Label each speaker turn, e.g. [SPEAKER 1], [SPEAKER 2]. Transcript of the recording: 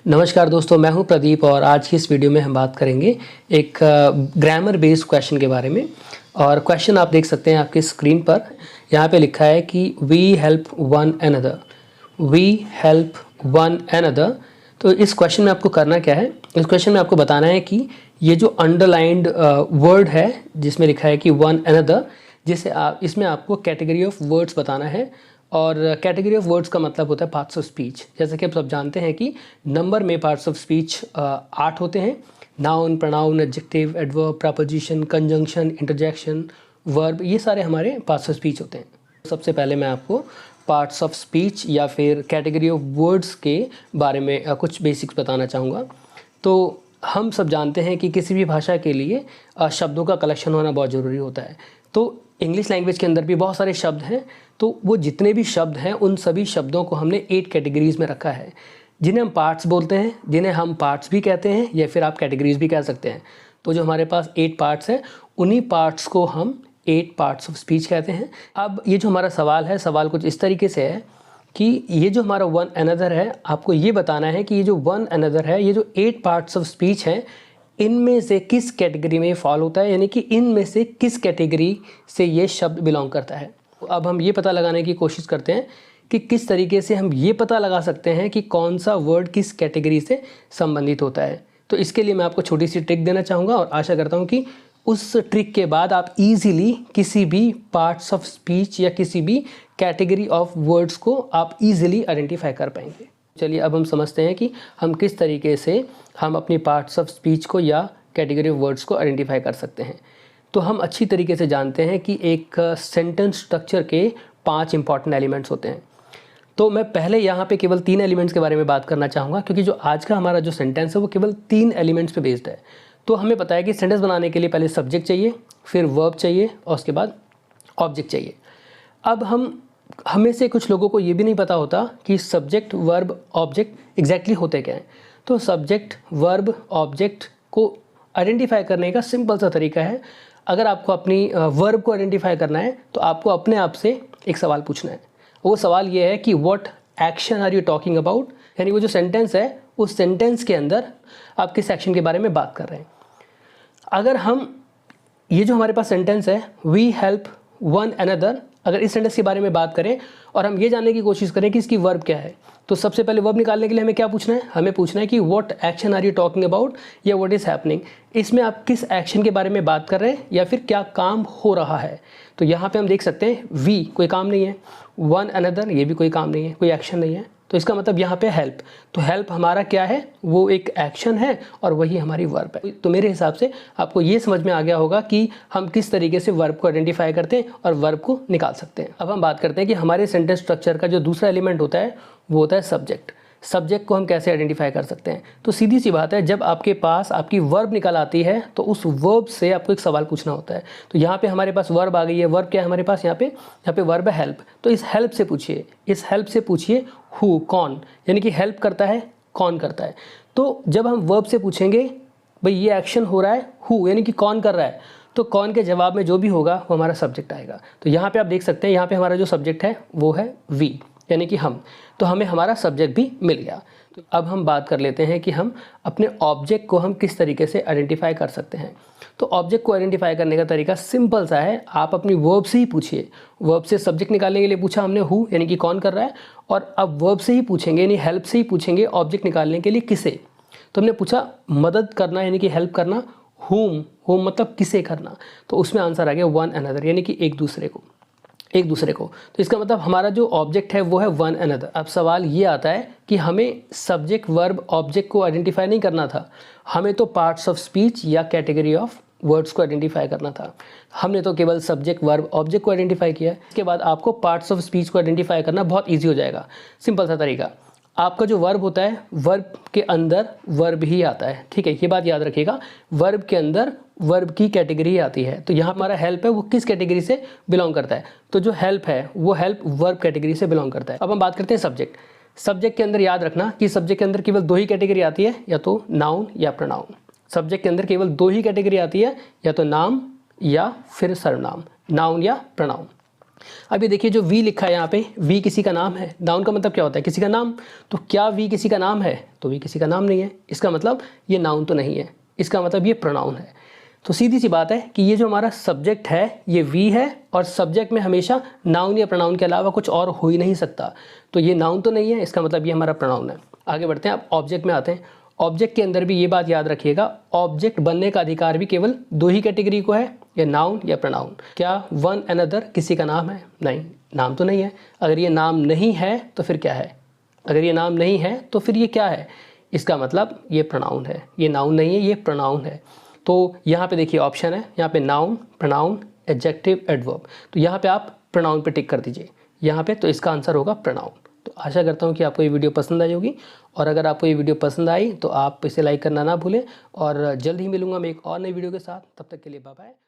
[SPEAKER 1] नमस्कार दोस्तों, मैं हूं प्रदीप और आज की इस वीडियो में हम बात करेंगे एक ग्रामर बेस्ड क्वेश्चन के बारे में। और क्वेश्चन आप देख सकते हैं आपकी स्क्रीन पर। यहाँ पे लिखा है कि we help one another, we help one another. तो इस क्वेश्चन में आपको करना क्या है, इस क्वेश्चन में आपको बताना है कि ये जो अंडरलाइंड वर्ड है जिसमें लिखा है कि वन अनदर, जिसे आप इसमें आपको कैटेगरी ऑफ वर्ड्स बताना है। और कैटेगरी ऑफ वर्ड्स का मतलब होता है पार्ट्स ऑफ स्पीच। जैसे कि आप सब जानते हैं कि नंबर में पार्ट्स ऑफ स्पीच 8 होते हैं। Noun, pronoun, adjective, adverb, preposition, conjunction, interjection, verb, ये सारे हमारे पार्ट्स ऑफ स्पीच होते हैं। सबसे पहले मैं आपको पार्ट्स ऑफ स्पीच या फिर कैटेगरी ऑफ वर्ड्स के बारे में कुछ बेसिक्स बताना चाहूँगा। तो हम सब जानते हैं कि किसी भी भाषा के लिए शब्दों का कलेक्शन होना बहुत ज़रूरी होता है। तो इंग्लिश लैंग्वेज के अंदर भी बहुत सारे शब्द हैं। तो वो जितने भी शब्द हैं उन सभी शब्दों को हमने 8 कैटेगरीज़ में रखा है, जिन्हें हम पार्ट्स बोलते हैं, जिन्हें हम पार्ट्स भी कहते हैं या फिर आप कैटेगरीज़ भी कह सकते हैं। तो जो हमारे पास 8 पार्ट्स हैं, उन्हीं पार्ट्स को हम 8 पार्ट्स ऑफ स्पीच कहते हैं। अब ये जो हमारा सवाल है, सवाल कुछ इस तरीके से है कि ये जो हमारा वन अनदर है, आपको ये बताना है कि ये जो वन अनदर है, ये जो 8 पार्ट्स ऑफ स्पीच हैं, इनमें से किस कैटेगरी में फॉल होता है, यानी कि इनमें से किस कैटेगरी से ये शब्द बिलोंग करता है। अब हम ये पता लगाने की कोशिश करते हैं कि किस तरीके से हम ये पता लगा सकते हैं कि कौन सा वर्ड किस कैटेगरी से संबंधित होता है। तो इसके लिए मैं आपको छोटी सी ट्रिक देना चाहूँगा और आशा करता हूँ कि उस ट्रिक के बाद आप इजीली किसी भी पार्ट्स ऑफ स्पीच या किसी भी कैटेगरी ऑफ वर्ड्स को आप इजीली आइडेंटिफाई कर पाएंगे। चलिए अब हम समझते हैं कि हम किस तरीके से हम अपनी पार्ट्स ऑफ स्पीच को या कैटेगरी ऑफ वर्ड्स को आइडेंटिफाई कर सकते हैं। तो हम अच्छी तरीके से जानते हैं कि एक सेंटेंस स्ट्रक्चर के 5 इंपॉर्टेंट एलिमेंट्स होते हैं। तो मैं पहले यहाँ पे केवल 3 एलिमेंट्स के बारे में बात करना चाहूँगा, क्योंकि जो आज का हमारा जो सेंटेंस है वो केवल 3 एलिमेंट्स पे बेस्ड है। तो हमें पता है कि सेंटेंस बनाने के लिए पहले सब्जेक्ट चाहिए, फिर वर्ब चाहिए और उसके बाद ऑब्जेक्ट चाहिए। अब हमें से कुछ लोगों को ये भी नहीं पता होता कि सब्जेक्ट, वर्ब, ऑब्जेक्ट एग्जैक्टली होते क्या हैं। तो सब्जेक्ट, वर्ब, ऑब्जेक्ट को आइडेंटिफाई करने का सिंपल सा तरीका है। अगर आपको अपनी वर्ब को आइडेंटिफाई करना है तो आपको अपने आप से एक सवाल पूछना है। वो सवाल ये है कि what action are you talking about, यानी वो जो सेंटेंस है उस सेंटेंस के अंदर आप किस एक्शन के बारे में बात कर रहे हैं। अगर हम ये जो हमारे पास सेंटेंस है वी हेल्प वन अनदर, अगर इस सेंटेंस के बारे में बात करें और हम ये जानने की कोशिश करें कि इसकी वर्ब क्या है, तो सबसे पहले वर्ब निकालने के लिए हमें क्या पूछना है, हमें पूछना है कि what action are you talking about या व्हाट इज़ हैपनिंग। इसमें आप किस एक्शन के बारे में बात कर रहे हैं या फिर क्या काम हो रहा है। तो यहाँ पे हम देख सकते हैं वी कोई काम नहीं है, वन अनदर ये भी कोई काम नहीं है, कोई एक्शन नहीं है। तो इसका मतलब यहाँ पे हेल्प, तो हेल्प हमारा क्या है, वो एक एक्शन है और वही हमारी वर्ब है। तो मेरे हिसाब से आपको ये समझ में आ गया होगा कि हम किस तरीके से वर्ब को आइडेंटिफाई करते हैं और वर्ब को निकाल सकते हैं। अब हम बात करते हैं कि हमारे सेंटेंस स्ट्रक्चर का जो दूसरा एलिमेंट होता है वो होता है सब्जेक्ट। सब्जेक्ट को हम कैसे आइडेंटिफाई कर सकते हैं। तो सीधी सी बात है, जब आपके पास आपकी वर्ब निकल आती है तो उस वर्ब से आपको एक सवाल पूछना होता है। तो यहाँ पे हमारे पास वर्ब आ गई है। वर्ब क्या है हमारे पास, यहाँ पे वर्ब है हेल्प। तो इस हेल्प से पूछिए, इस हेल्प से पूछिए हु, कौन, यानी कि हेल्प करता है, कौन करता है। तो जब हम वर्ब से पूछेंगे भाई ये एक्शन हो रहा है, हु यानी कि कौन कर रहा है, तो कौन के जवाब में जो भी होगा वो हमारा सब्जेक्ट आएगा। तो यहाँ पे आप देख सकते हैं, यहाँ पे हमारा जो सब्जेक्ट है वो है वी, यानी कि हम। तो हमें हमारा सब्जेक्ट भी मिल गया। तो अब हम बात कर लेते हैं कि हम अपने ऑब्जेक्ट को हम किस तरीके से आइडेंटिफाई कर सकते हैं। तो ऑब्जेक्ट को आइडेंटिफाई करने का तरीका सिंपल सा है, आप अपनी वर्ब से ही पूछिए। वर्ब से सब्जेक्ट निकालने के लिए पूछा हमने हु, यानी कि कौन कर रहा है, और अब वर्ब से ही पूछेंगे यानी हेल्प से ही पूछेंगे ऑब्जेक्ट निकालने के लिए किसे। तो हमने पूछा मदद करना यानी कि हेल्प करना, हुम, हुम मतलब किसे करना, तो उसमें आंसर आ गया वन अनदर, यानी कि एक दूसरे को। तो इसका मतलब हमारा जो ऑब्जेक्ट है वो है वन अनदर। अब सवाल ये आता है कि हमें सब्जेक्ट, वर्ब, ऑब्जेक्ट को आइडेंटिफाई नहीं करना था, हमें तो पार्ट्स ऑफ स्पीच या कैटेगरी ऑफ वर्ड्स को आइडेंटिफाई करना था। हमने तो केवल सब्जेक्ट, वर्ब, ऑब्जेक्ट को आइडेंटिफाई किया। इसके बाद आपको पार्ट्स ऑफ स्पीच को आइडेंटिफाई करना बहुत ईजी हो जाएगा। सिंपल सा तरीका, आपका जो वर्ब होता है वर्ब के अंदर वर्ब ही आता है, ठीक है, ये बात याद रखिएगा। वर्ब के अंदर वर्ब की कैटेगरी आती है। तो यहाँ हमारा हेल्प है वो किस कैटेगरी से बिलोंग करता है, तो जो हेल्प है वो हेल्प वर्ब कैटेगरी से बिलोंग करता है। अब हम बात करते हैं सब्जेक्ट। सब्जेक्ट के अंदर याद रखना कि सब्जेक्ट के अंदर केवल 2 ही कैटेगरी आती है, या तो नाउन या प्रोनाउन। सब्जेक्ट के अंदर केवल 2 ही कैटेगरी आती है, या तो नाम या फिर सर्वनाम, नाउन या प्रोनाउन। अब ये देखिए जो वी लिखा है यहाँ पे, वी किसी का नाम है। नाउन का मतलब क्या होता है? किसी का नाम। तो क्या वी किसी का नाम है? तो वी किसी का नाम नहीं है, इसका मतलब ये नाउन तो नहीं है, इसका मतलब ये प्रोनाउन है। तो सीधी सी बात है कि ये जो हमारा सब्जेक्ट है ये वी है, और सब्जेक्ट में हमेशा नाउन या प्रोनाउन के अलावा कुछ और हो ही नहीं सकता। तो ये नाउन तो नहीं है, इसका मतलब ये हमारा प्रोनाउन है। आगे बढ़ते हैं, अब ऑब्जेक्ट में आते हैं। ऑब्जेक्ट के अंदर भी ये बात याद रखिएगा, ऑब्जेक्ट बनने का अधिकार भी केवल दो ही कैटेगरी को है, या नाउन या प्रोनाउन। क्या वन अनदर किसी का नाम है? नहीं, नाम तो नहीं है। अगर ये नाम नहीं है तो फिर क्या है? अगर ये नाम नहीं है तो फिर ये क्या है? इसका मतलब ये प्रोनाउन है, ये नाउन नहीं है, ये प्रोनाउन है। तो यहाँ पे देखिए ऑप्शन है, यहाँ पे नाउन, प्रोनाउन, एडजेक्टिव, एडवर्ब। तो यहाँ पे आप प्रोनाउन पे टिक कर दीजिए यहाँ पे, तो इसका आंसर होगा प्रोनाउन। तो आशा करता हूँ कि आपको ये वीडियो पसंद आई होगी, और अगर आपको ये वीडियो पसंद आई तो आप इसे लाइक करना ना भूलें, और जल्द ही मिलूंगा मैं एक और नई वीडियो के साथ। तब तक के लिए बाय बाय।